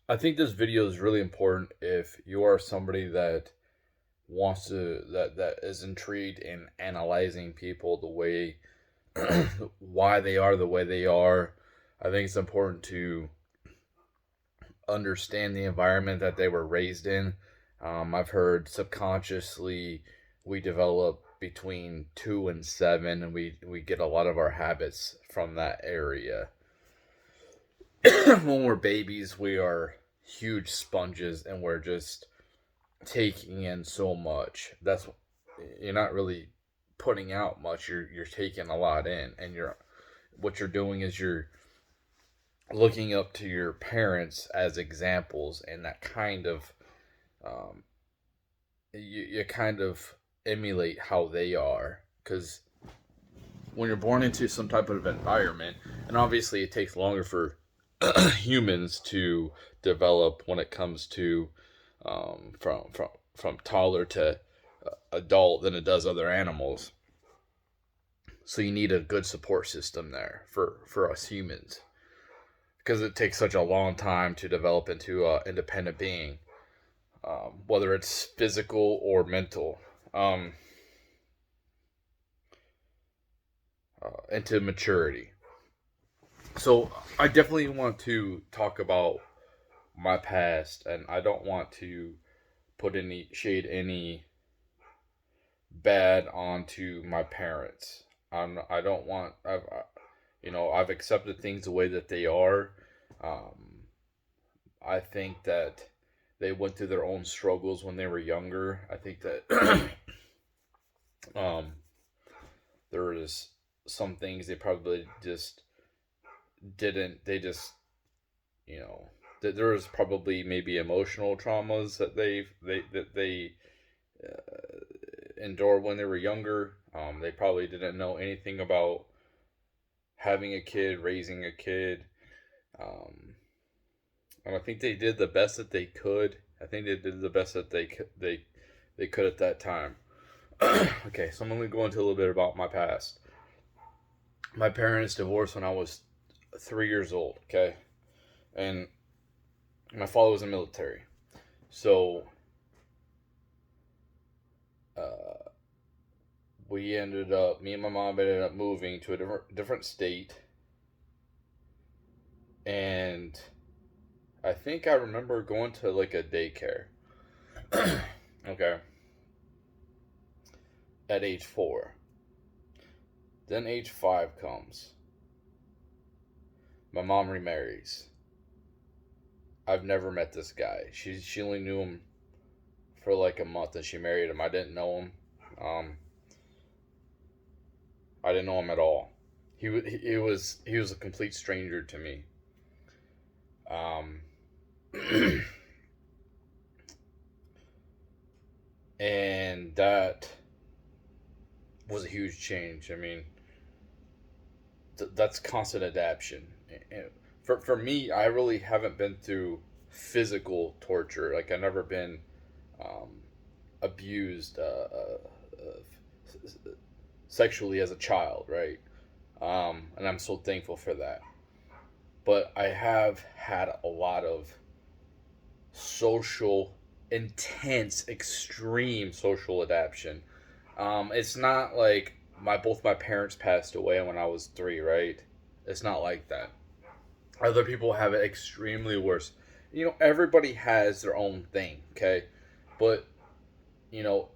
I think this video is really important if you are somebody that wants to that is intrigued in analyzing people the way why they are the way they are. I think it's important to understand the environment that they were raised in. I've heard subconsciously we develop between 2 and 7, and we get a lot of our habits from that area. When we're babies, we are huge sponges, and we're just taking in so much. That's You're not really putting out much. You're taking a lot in, and you're what you're doing is you're looking up to your parents as examples, and that kind of um, you kind of emulate how they are because when you're born into some type of environment, and obviously it takes longer for humans to develop when it comes to from toddler to adult than it does other animals. So you need a good support system there for us humans because it takes such a long time to develop into an independent being, whether it's physical or mental, into maturity. So I definitely want to talk about my past, and I don't want to put any shade, any bad onto my parents. I don't want. I've accepted things the way that they are. Um, I think that they went through their own struggles when they were younger. I think that um, there was some things they probably just didn't. They just you know there was probably maybe emotional traumas that they endured when they were younger. They probably didn't know anything about having a kid, raising a kid. Um, and I think they did the best that they could. I think they did the best that they could at that time. Okay, so I'm going to go into a little bit about my past. My parents divorced when I was 3 years old. Okay, and my father was in the military, so uh, me and my mom ended up moving to a different state, and I think I remember going to like a daycare. Okay, at age 4. Then age 5 comes. My mom remarries. I've never met this guy. She only knew him for like a month, and she married him. I didn't know him. Um, I didn't know him at all. He was a complete stranger to me. Um, and that was a huge change. I mean, that's constant adaptation. For me, I really haven't been through physical torture. Like I've never been um, abused sexually as a child, right? And I'm so thankful for that. But I have had a lot of social, intense, extreme social adaptation. It's not like my parents passed away when I was 3, right? It's not like that. Other people have it extremely worse. Everybody has their own thing, okay? But you know,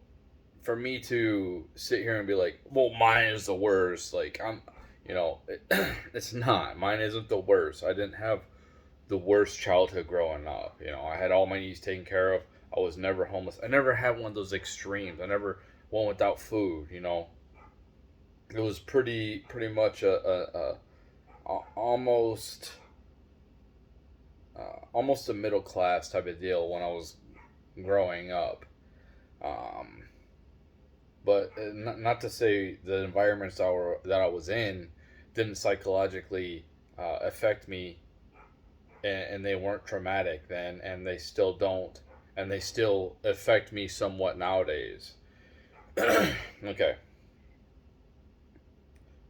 for me to sit here and be like, well, mine is the worst. Like it's not. Mine isn't the worst. I didn't have the worst childhood growing up. I had all my needs taken care of. I was never homeless. I never had one of those extremes. I never went without food. It was pretty much almost almost a middle class type of deal when I was growing up. Um, but not to say the environments that I was in didn't psychologically affect me, and they weren't traumatic then, and they still don't, and they still affect me somewhat nowadays. Okay,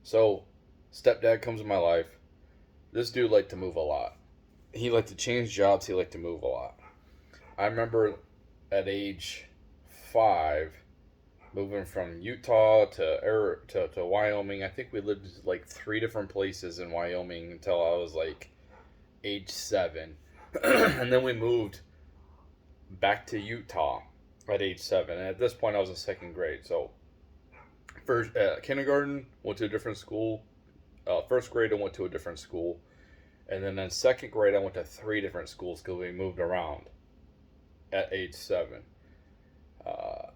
so stepdad comes in my life. This dude liked to move a lot. he liked to change jobs. He liked to move a lot. I remember at age 5 moving from Utah to Wyoming. I think we lived like 3 different places in Wyoming until I was like age 7. And then we moved back to Utah at age 7. And at this point, I was in second grade. So, first kindergarten, went to a different school. First grade, I went to a different school. And then in second grade, I went to 3 different schools because we moved around at age 7. Uh,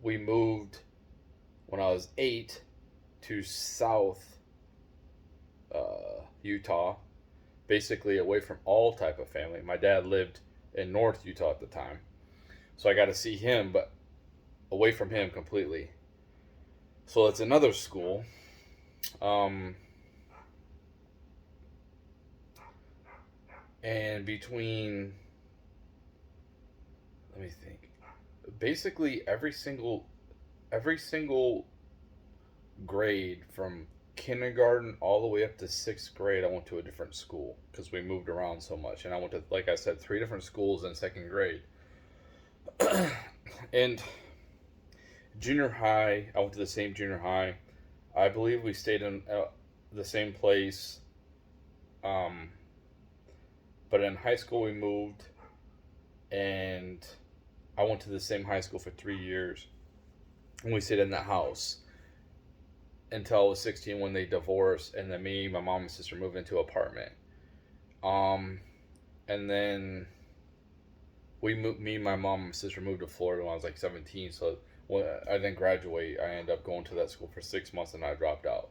we moved when I was 8 to South Utah, basically away from all type of family. My dad lived in North Utah at the time, so I got to see him, but away from him completely. So it's another school. Um, and between, let me think, basically every single grade from kindergarten all the way up to 6th grade, I went to a different school because we moved around so much. And I went to, like I said, 3 different schools in second grade. And junior high, I went to the same junior high. I believe we stayed in the same place. Um, but in high school, we moved, and I went to the same high school for 3 years. And we stayed in that house until I was 16 when they divorced, and then me, my mom, and sister moved into an apartment. Um, and then me, my mom, and sister moved to Florida when I was like 17. So when I didn't graduate, I ended up going to that school for 6 months, and I dropped out.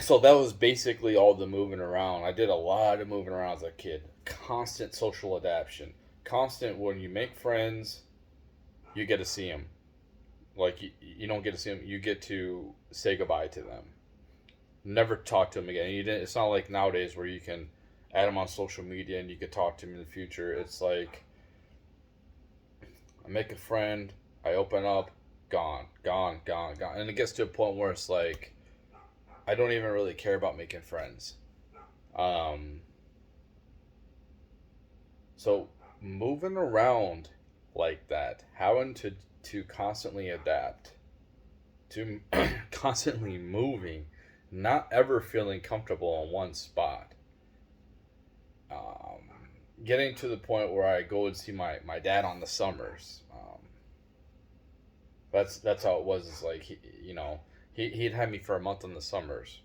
So that was basically all the moving around. I did a lot of moving around as a kid. Constant social adaptation. Constant when you make friends, you get to see them. Like you don't get to see them, you get to say goodbye to them. Never talk to them again. You didn't. It's not like nowadays where you can add them on social media and you could talk to them in the future. It's like I make a friend, I open up, gone, gone, gone, gone, and it gets to a point where it's like I don't even really care about making friends. Um, so moving around like that, having to constantly adapt, to constantly moving, not ever feeling comfortable in one spot. Um, Getting to the point where I go and see my dad on the summers. That's how it was. It's like he'd had me for a month in the summers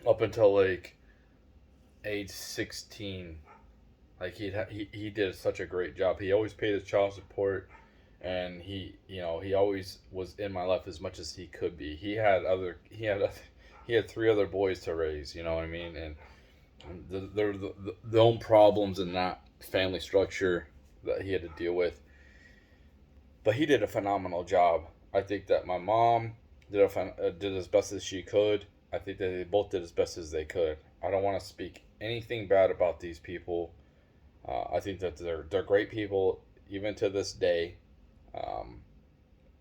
up until like age 16. Like he did such a great job. He always paid his child support, and he always was in my life as much as he could be. He had 3 other boys to raise. You know what I mean? And the own problems in that family structure that he had to deal with. But he did a phenomenal job. I think that my mom did as best as she could. I think that they both did as best as they could. I don't want to speak anything bad about these people. I think that they're great people even to this day, um,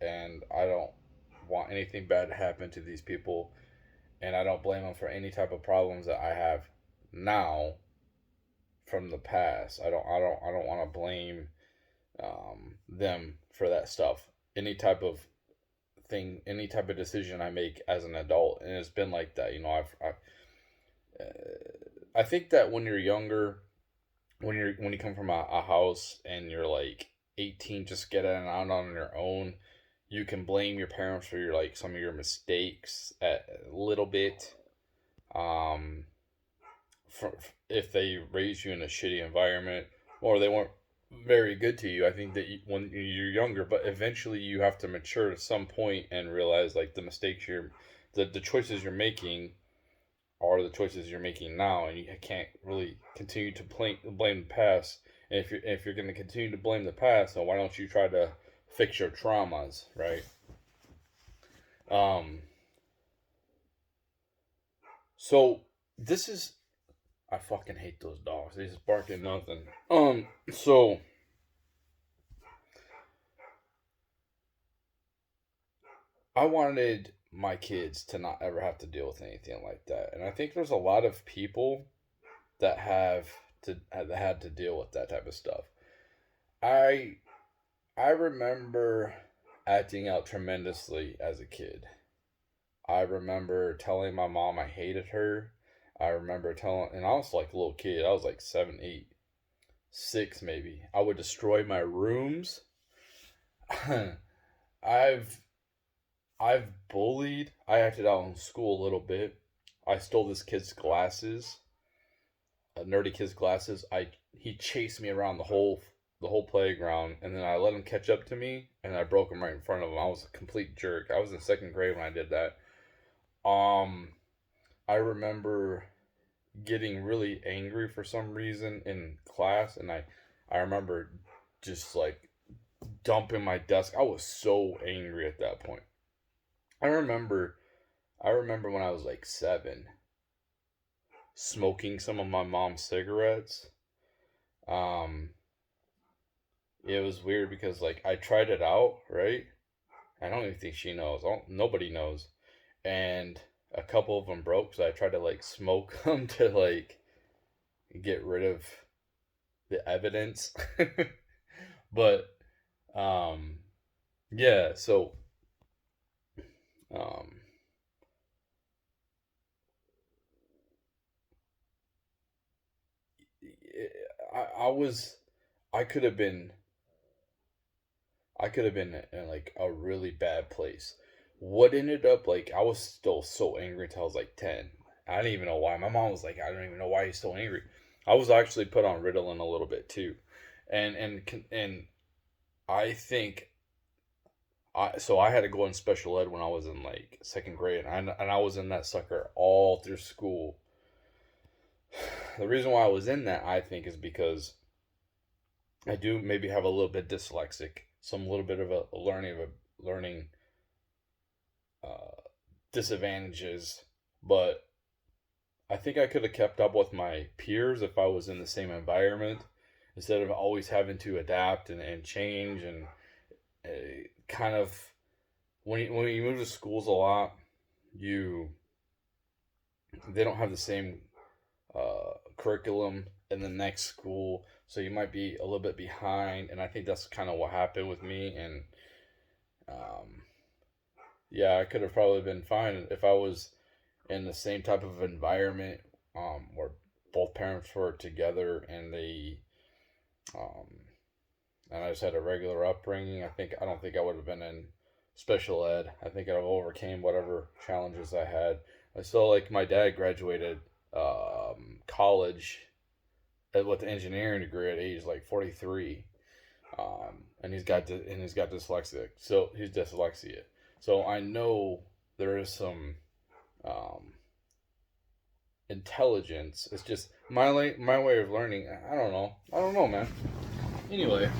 and I don't want anything bad to happen to these people, and I don't blame them for any type of problems that I have now from the past. I don't want to blame them for that stuff. Any type of thing, any type of decision I make as an adult, and it's been like that. I think that when you're younger, when you come from a house and you're like 18, just get out on your own, you can blame your parents for your like some of your mistakes a little bit. Um, for, if they raised you in a shitty environment or they weren't very good to you, I think that when you're younger, but eventually you have to mature at some point and realize like the choices you're making are the choices you're making now, and you can't really continue to blame the past. And if you're going to continue to blame the past, then why don't you try to fix your traumas, right? Um, so this is I fucking hate those dogs. They just bark at nothing. So I wanted my kids to not ever have to deal with anything like that. And I think there's a lot of people that had to deal with that type of stuff. I I remember acting out tremendously as a kid. I remember telling my mom I hated her. I remember telling, and I was like a little kid. I was like 7, 8, 6 maybe. I would destroy my rooms. I've I've bullied. I acted out in school a little bit. I stole this kid's glasses, a nerdy kid's glasses. He chased me around the whole playground, and then I let him catch up to me, and I broke him right in front of him. I was a complete jerk. I was in second grade when I did that. Um, I remember getting really angry for some reason in class, and I remember just like dumping my desk. I was so angry at that point. I remember I remember when I was like 7, smoking some of my mom's cigarettes. Um, it was weird because like I tried it out, right? I don't even think she knows. Nobody knows. And a couple of them broke, so I tried to like smoke them to like get rid of the evidence. But um yeah, so um I was I could have been I could have been in like a really bad place. What ended up like I was still so angry until I was like 10. I didn't even know why. My mom was like, I don't even know why he's so angry. I was actually put on Ritalin a little bit too, and I think I had to go in special ed when I was in like second grade, and I was in that sucker all through school. The reason why I was in that, I think, is because I do maybe have a little bit dyslexic, some little bit of a learning uh, disadvantages, but I think I could have kept up with my peers if I was in the same environment instead of always having to adapt and change and kind of when you move to schools a lot, you they don't have the same curriculum in the next school, so you might be a little bit behind. And I think that's kind of what happened with me. And um, yeah, I could have probably been fine if I was in the same type of environment where both parents were together um, and I just had a regular upbringing. I don't think I would have been in special ed. I think I'd have overcame whatever challenges I had. I saw like my dad graduated college with an engineering degree at age like 43, and he's got dyslexic. So he's dyslexia. So I know there is some um, intelligence. It's just my way of learning. I don't know, man. Anyway,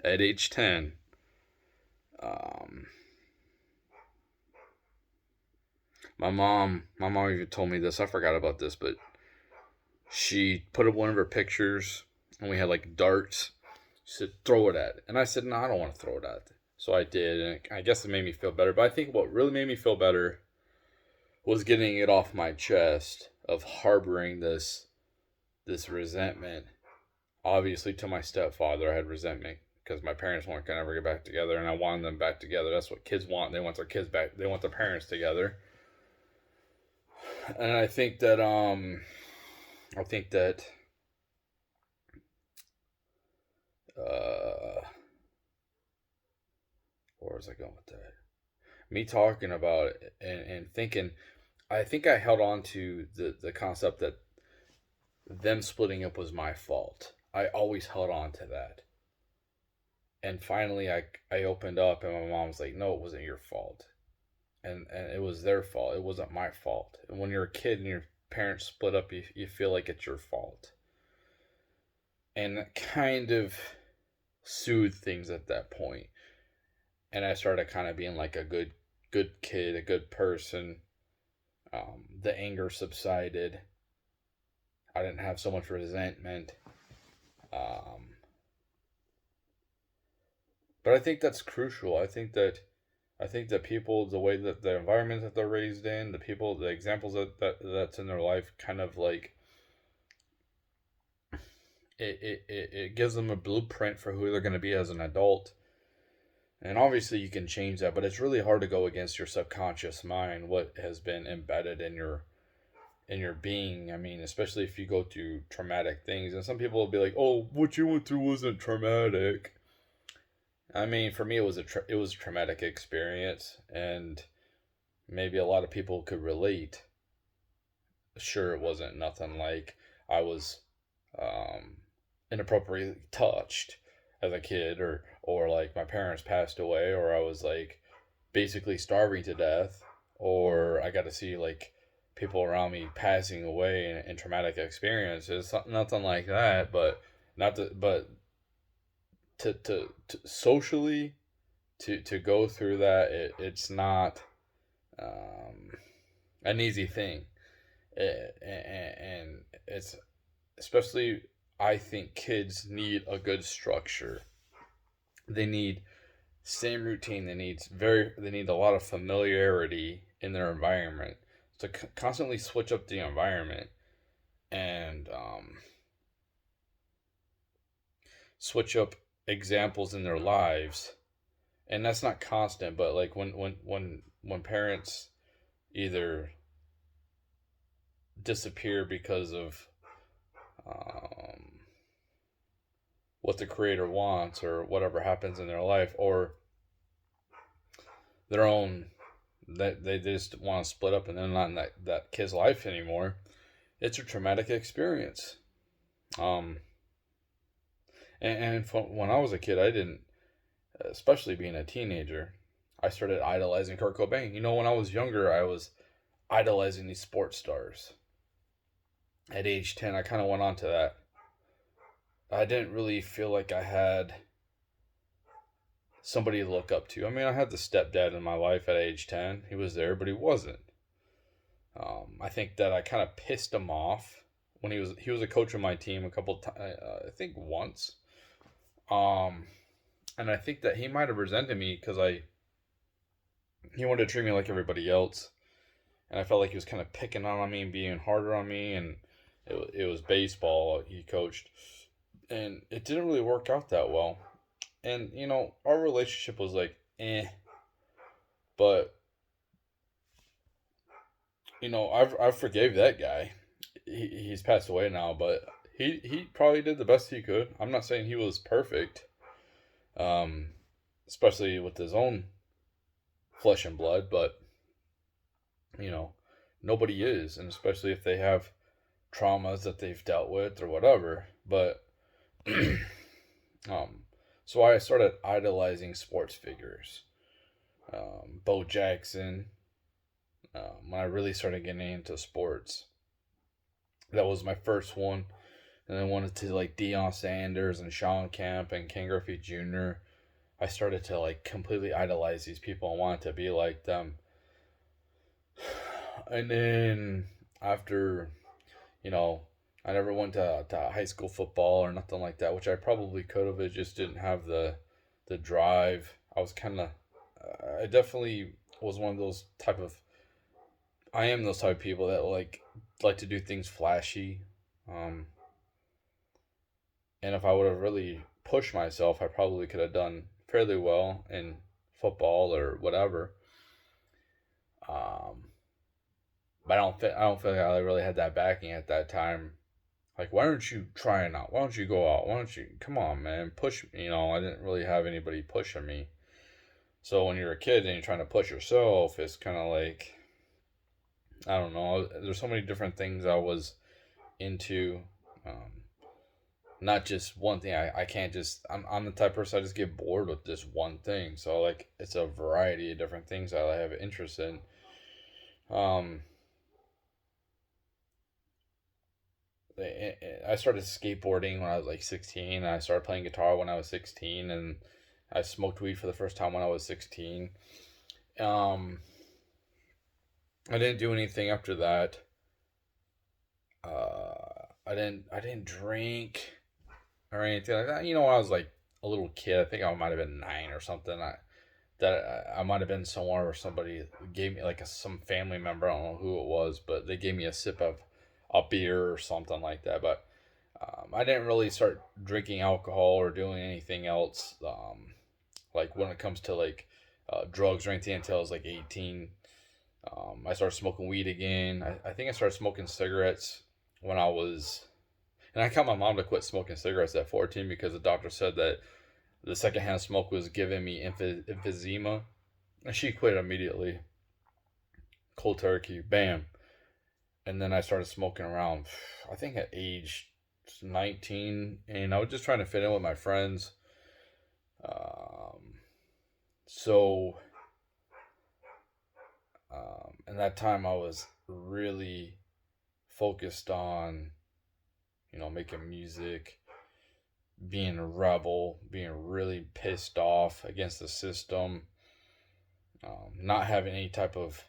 at age 10, um, my mom even told me this. I forgot about this, but she put up one of her pictures, and we had like darts. She said, "Throw it at it," and I said, "No, I don't want to throw it at it." So I did, and I guess it made me feel better. But I think what really made me feel better was getting it off my chest of harboring this resentment. Obviously, to my stepfather, I had resentment because my parents weren't gonna ever get back together, and I wanted them back together. That's what kids want. They want their kids back. They want their parents together. And I think that uh, where was I going with that? Me talking about it and thinking, I think I held on to the concept that them splitting up was my fault. I always held on to that. And finally, I opened up, and my mom was like, "No, it wasn't your fault, and it was their fault. It wasn't my fault." And when you're a kid and your parents split up, you feel like it's your fault, and that kind of soothed things at that point. And I started kind of being like a good kid, a good person. The anger subsided. I didn't have so much resentment. Um, but I think that's crucial. I think that I think that people, the way that the environment that they're raised in, the people, the examples that's in their life, kind of like it gives them a blueprint for who they're going to be as an adult. And obviously, you can change that, but it's really hard to go against your subconscious mind, what has been embedded in your being. I mean, especially if you go through traumatic things, and some people will be like, "Oh, what you went through wasn't traumatic." I mean, for me, it was a traumatic experience, and maybe a lot of people could relate. Sure, it wasn't nothing like I was um, inappropriately touched as a kid, or like my parents passed away, or I was like basically starving to death, or I got to see like people around me passing away in traumatic experiences, nothing like that. But not to, but to socially to go through that, it's not um, an easy thing. And it's especially, I think kids need a good structure. They need same routine. They need a lot of familiarity in their environment to constantly switch up the environment and switch up examples in their lives. And that's not constant, but like when parents either disappear because of um, what the creator wants or whatever happens in their life, or their own, that they just want to split up and they're not in that kid's life anymore, it's a traumatic experience. Um, when I was a kid, I didn't, especially being a teenager, I started idolizing Kurt Cobain. You know, when I was younger, I was idolizing these sports stars. At age 10, I kind of went on to that. I didn't really feel like I had somebody to look up to. I mean, I had the stepdad in my life at age 10. He was there, but he wasn't. I think that I kind of pissed him off when he was a coach of my team a couple times. I think once. Um, and I think that he might have resented me because he wanted to treat me like everybody else, and I felt like he was kind of picking on me and being harder on me. And it was baseball he coached, and it didn't really work out that well. And you know, our relationship was like but you know, I forgave that guy. He's passed away now, but he probably did the best he could. I'm not saying he was perfect, um, especially with his own flesh and blood, but you know, nobody is, and especially if they have traumas that they've dealt with or whatever. But um, so I started idolizing sports figures. Bo Jackson. When I really started getting into sports, that was my first one. And I wanted to like Deion Sanders and Sean Kemp and Ken Griffey Jr. I started to like completely idolize these people and wanted to be like them. And then after, you know, I never went to high school football or nothing like that, which I probably could have. It just didn't have the drive. I was kind of, I definitely was one of those type of, I am those type of people that like to do things flashy. Um, and if I would have really pushed myself, I probably could have done fairly well in football or whatever. Um, but I don't feel like I really had that backing at that time. Like, why aren't you trying out? Why don't you go out? Why don't you come on, man, push me? You know, I didn't really have anybody pushing me. So when you're a kid and you're trying to push yourself, it's kind of like, I don't know. There's so many different things I was into. Um, Not just one thing. I can't just, I'm the type of person I just get bored with just one thing. So like it's a variety of different things I have interest in. Um, I started skateboarding when I was like 16. And I started playing guitar when I was 16, and I smoked weed for the first time when I was 16. Um, I didn't do anything after that. I didn't drink or anything like that. You know, when I was like a little kid, I think I might have been 9 or something. that I might have been somewhere where somebody gave me like some family member. I don't know who it was, but they gave me a sip of a beer or something like that. But I didn't really start drinking alcohol or doing anything else. Like when it comes to like drugs or anything until I was like 18. I started smoking weed again. I think I started smoking cigarettes when I was, and I got my mom to quit smoking cigarettes at 14 because the doctor said that the secondhand smoke was giving me emphysema, and she quit immediately. Cold turkey, bam. And then I started smoking around, I think at age 19, and I was just trying to fit in with my friends. Um, so, in that time, I was really focused on, making music, being a rebel, being really pissed off against the system, not having any type of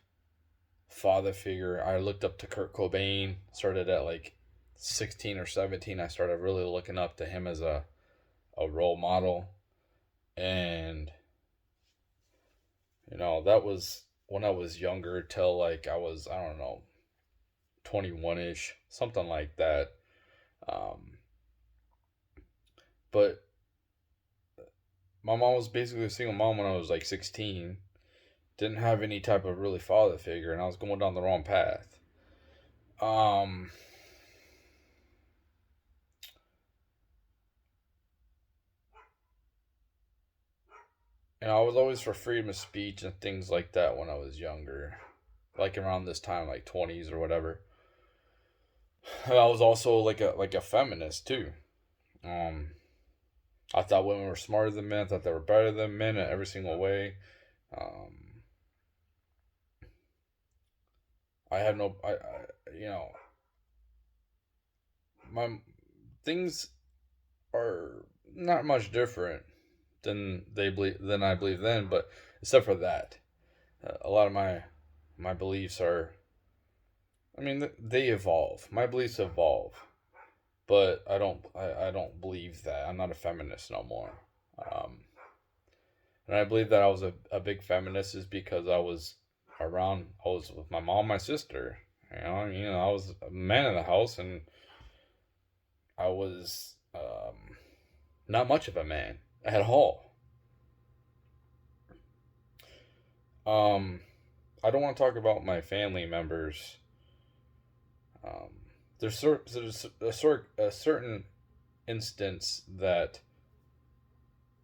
father figure. I looked up to Kurt Cobain, started at like 16 or 17. I started really looking up to him as a role model. And, that was when I was younger, till like I was, I don't know, 21 ish, something like that. Um, but my mom was basically a single mom when I was like 16. Didn't have any type of really father figure, and I was going down the wrong path. Um, I was always for freedom of speech and things like that when I was younger, like around this time, like 20s or whatever. I was also like a feminist too. Um, I thought women were smarter than men. I thought they were better than men in every single way. Um, I had no, my things are not much different than I believe then, but except for that, a lot of my beliefs are. I mean, they evolve. My beliefs evolve, but I don't believe that. I'm not a feminist no more. Um, and I believe that I was a big feminist is because I was with my mom, my sister. I was a man in the house, and I was not much of a man at all. Um, I don't want to talk about my family members. Um, there's a certain instance that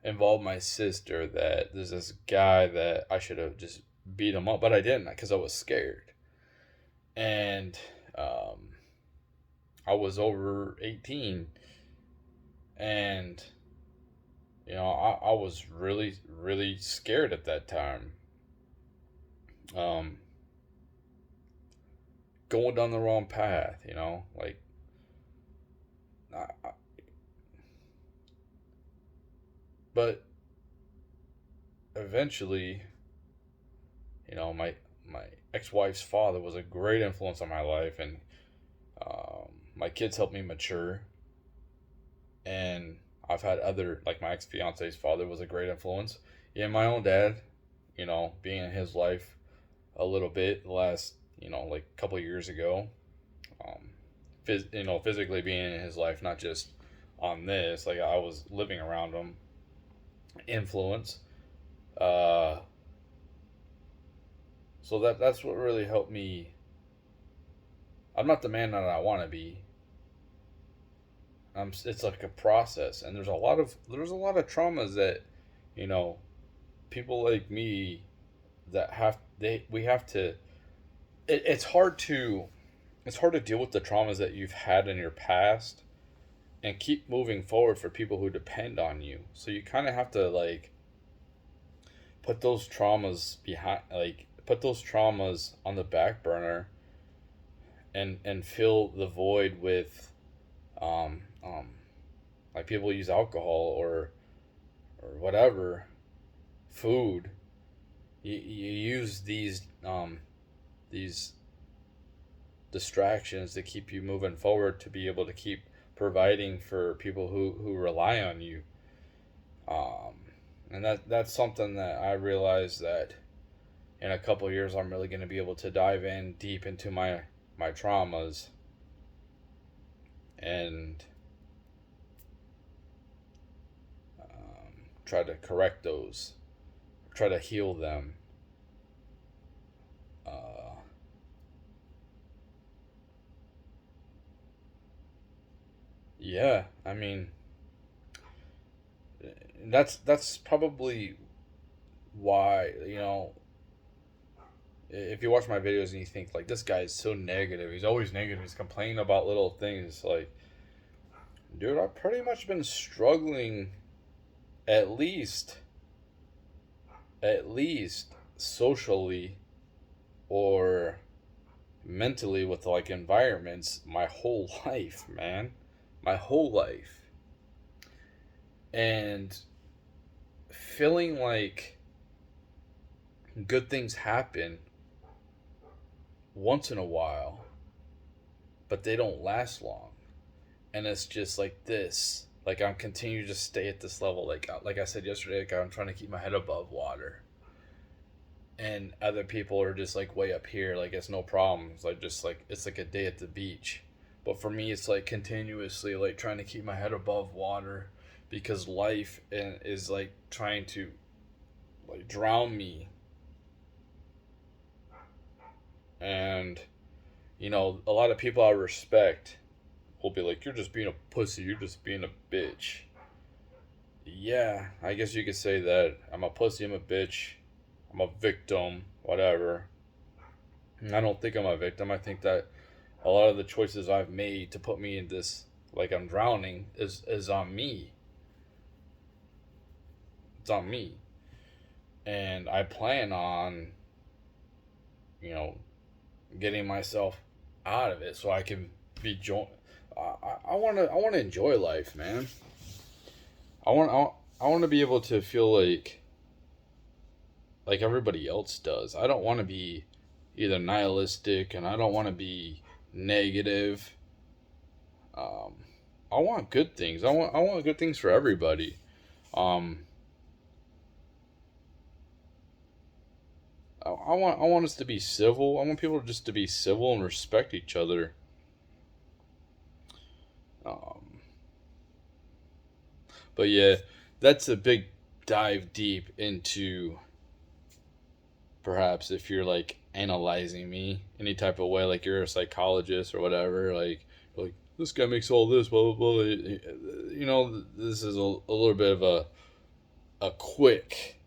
involved my sister that there's this guy that I should have just beat him up, but I didn't because I was scared. And um, I was over 18, and I was really, really scared at that time. Um, Going down the wrong path, like I, but eventually, my ex-wife's father was a great influence on my life, and my kids helped me mature. And I've had other, like my ex-fiance's father was a great influence. Yeah, my own dad, being in his life a little bit the last, like a couple of years ago. Um, physically being in his life, not just on this. Like I was living around him. Influence. Uh, so that's what really helped me. I'm not the man that I want to be. It's like a process, and there's a lot of traumas that, you know, people like me that have they we have to. It's hard to deal with the traumas that you've had in your past and keep moving forward for people who depend on you. So you kind of have to like put those traumas behind, like put those traumas on the back burner and fill the void with um um like people use alcohol or whatever, food. You use these distractions to keep you moving forward, to be able to keep providing for people who rely on you. Um, And that's something that I realized that in a couple of years I'm really going to be able to dive in deep into my traumas and try to correct those, try to heal them. Uh, yeah, I mean, that's probably why, if you watch my videos and you think like this guy is so negative, he's always negative, he's complaining about little things, like, dude, I've pretty much been struggling at least at least socially or mentally with like environments my whole life, man. My whole life. And feeling like good things happen once in a while, but they don't last long. And it's just like this. Like I'm continuing to stay at this level. Like I said yesterday, like I'm trying to keep my head above water. And other people are just like way up here, like it's no problem. It's like just like it's like a day at the beach. But for me it's like continuously like trying to keep my head above water because life is like trying to like drown me. And a lot of people I respect will be like, you're just being a pussy, you're just being a bitch. Yeah, I guess you could say that. I'm a pussy, I'm a bitch, I'm a victim, whatever. And I don't think I'm a victim. I think that a lot of the choices I've made to put me in this, like I'm drowning, is on me. It's on me. And I plan on, you know, getting myself out of it so I can be I want to enjoy life, man. I want to be able to feel like everybody else does. I don't want to be either nihilistic and I don't want to be negative. Um, I want good things. I want good things for everybody. Um, I want us to be civil. I want people just to be civil and respect each other. Um, but yeah, that's a big dive deep into perhaps if you're like analyzing me any type of way, like you're a psychologist or whatever, like this guy makes all this blah blah blah. This is a little bit of a quick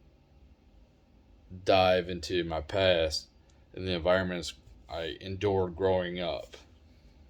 dive into my past and the environments I endured growing up.